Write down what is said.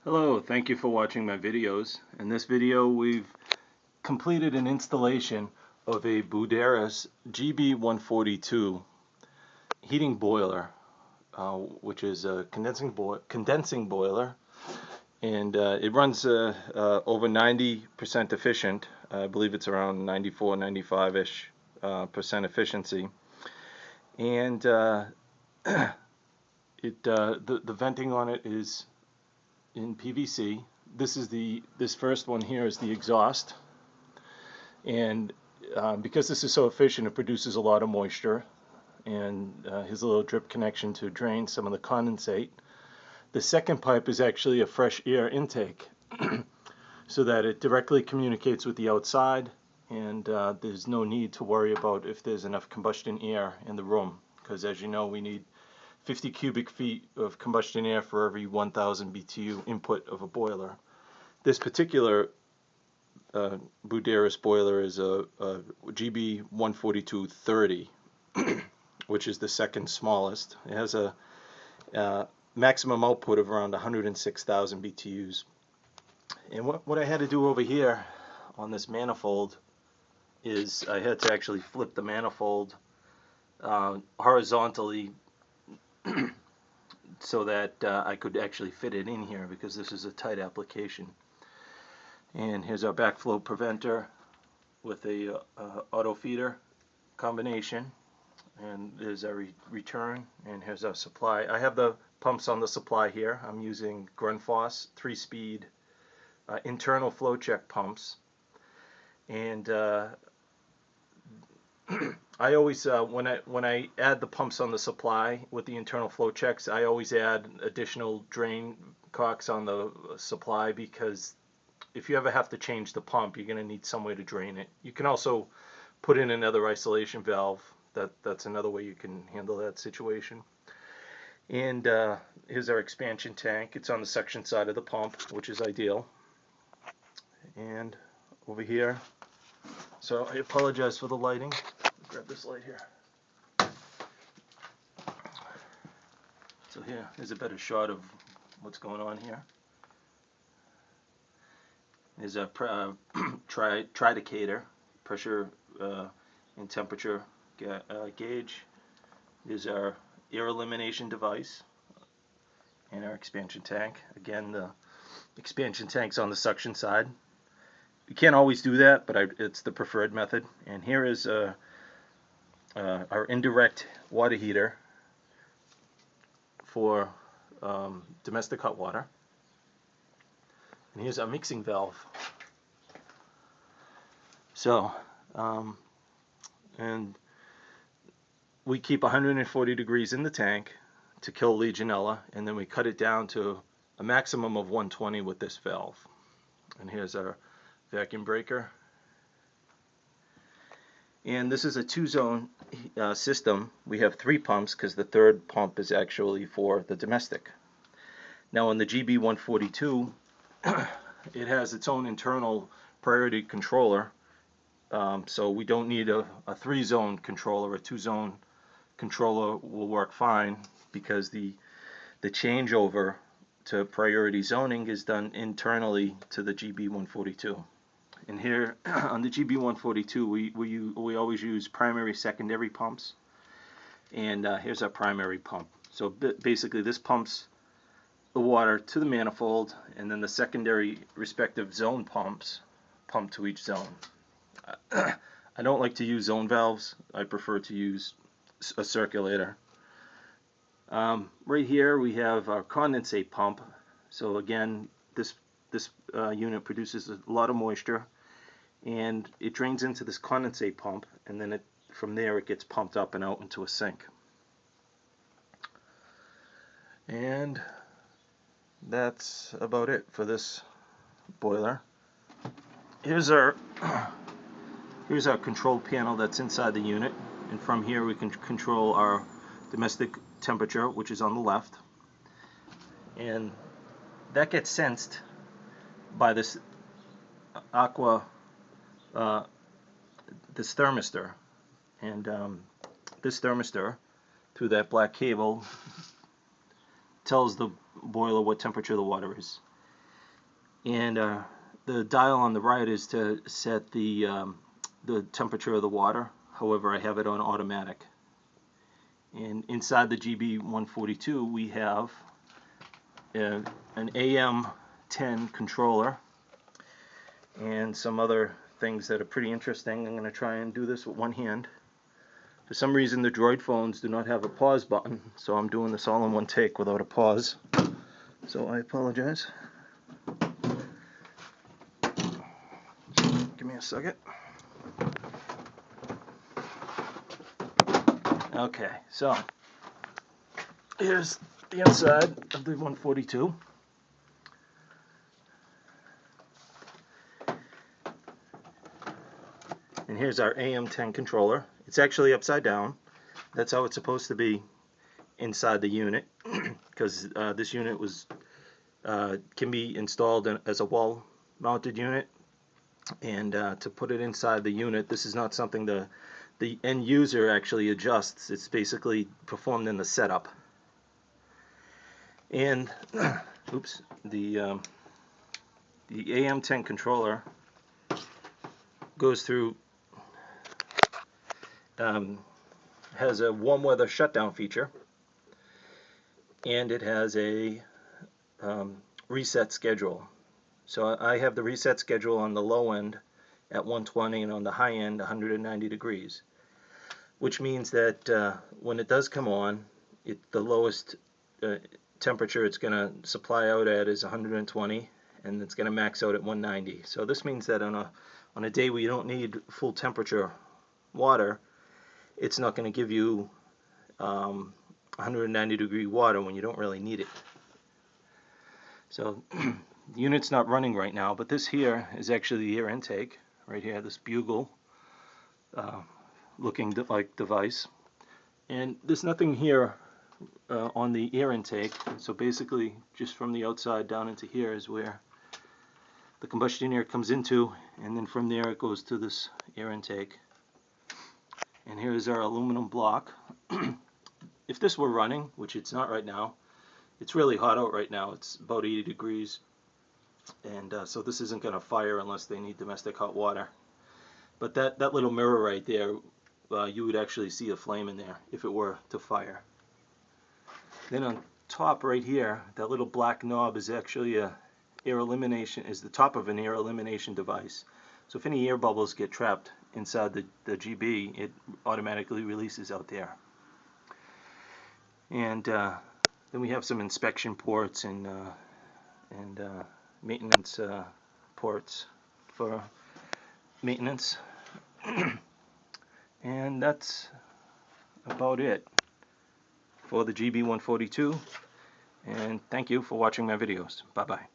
Hello, thank you for watching my videos. In this video we've completed an installation of a Buderus GB142 heating boiler, which is a condensing boiler, and it runs over 90% efficient. I believe it's around 94, 95-ish percent efficiency, and the venting on it is in PVC. This first one here is the exhaust, and because this is so efficient, it produces a lot of moisture, and here's a little drip connection to drain some of the condensate. The second pipe is actually a fresh air intake, so that it directly communicates with the outside, and there's no need to worry about if there's enough combustion air in the room, because as you know, we need 50 cubic feet of combustion air for every 1,000 BTU input of a boiler. This particular Buderus boiler is a GB142 30, which is the second smallest. It has a maximum output of around 106,000 BTUs. And what I had to do over here on this manifold is I had to actually flip the manifold horizontally so that I could actually fit it in here, because this is a tight application. And here's our backflow preventer with a auto feeder combination, and there's our return, and here's our supply. I have the pumps on the supply here. I'm using Grundfos 3-speed internal flow check pumps, and I always when I add the pumps on the supply with the internal flow checks, I always add additional drain cocks on the supply, because if you ever have to change the pump, you're going to need some way to drain it. You can also put in another isolation valve. That's another way you can handle that situation. And here's our expansion tank. It's on the suction side of the pump, which is ideal. And over here, so I apologize for the lighting. Grab this light here. So here's a better shot of what's going on here. There's a tridicator, pressure and temperature gauge. There's our air elimination device and our expansion tank. Again, the expansion tank's on the suction side. You can't always do that, but it's the preferred method. And here is our indirect water heater for domestic hot water. And here's our mixing valve. So, and we keep 140 degrees in the tank to kill Legionella, and then we cut it down to a maximum of 120 with this valve. And here's our vacuum breaker. And this is a 2-zone system. We have 3 pumps, because the third pump is actually for the domestic. Now on the GB142, it has its own internal priority controller, so we don't need a 3-zone controller. A 2-zone controller will work fine, because the changeover to priority zoning is done internally to the GB142. And here on the GB142, we always use primary, secondary pumps. And here's our primary pump. So basically, this pumps the water to the manifold, and then the secondary respective zone pumps pump to each zone. I don't like to use zone valves. I prefer to use a circulator. Right here we have our condensate pump. So again, this unit produces a lot of moisture, and it drains into this condensate pump, and then from there it gets pumped up and out into a sink. And that's about it for this boiler. Here's our control panel that's inside the unit, and from here we can control our domestic temperature, which is on the left, and that gets sensed by this this thermistor, and this thermistor, through that black cable, tells the boiler what temperature the water is. And the dial on the right is to set the temperature of the water. However, I have it on automatic. And inside the GB142 we have an AM10 controller and some other things that are pretty interesting. I'm going to try and do this with one hand. For some reason the Droid phones do not have a pause button, so I'm doing this all in one take without a pause. So I apologize. Give me a second. Okay, so here's the inside of the 142. And here's our AM10 controller. It's actually upside down. That's how it's supposed to be inside the unit, because this unit was can be installed as a wall-mounted unit. And to put it inside the unit, this is not something the end user actually adjusts. It's basically performed in the setup. And oops, the AM10 controller goes through, has a warm weather shutdown feature, and it has a reset schedule. So I have the reset schedule on the low end at 120 and on the high end 190 degrees, which means that when it does come on, the lowest temperature it's going to supply out at is 120, and it's going to max out at 190. So this means that on a day where you don't need full temperature water, it's not going to give you 190 degree water when you don't really need it. So the unit's not running right now, but this here is actually the air intake right here, this bugle looking like device. And there's nothing here on the air intake, so basically just from the outside down into here is where the combustion air comes into, and then from there it goes to this air intake. And here's our aluminum block. If this were running, which it's not right now, it's really hot out right now, it's about 80 degrees, and so this isn't going to fire unless they need domestic hot water. But that little mirror right there, you would actually see a flame in there if it were to fire. Then on top right here, that little black knob is actually the top of an air elimination device. So if any air bubbles get trapped inside the GB, it automatically releases out there. And then we have some inspection ports and maintenance ports for maintenance. And that's about it for the GB142. And thank you for watching my videos. Bye bye.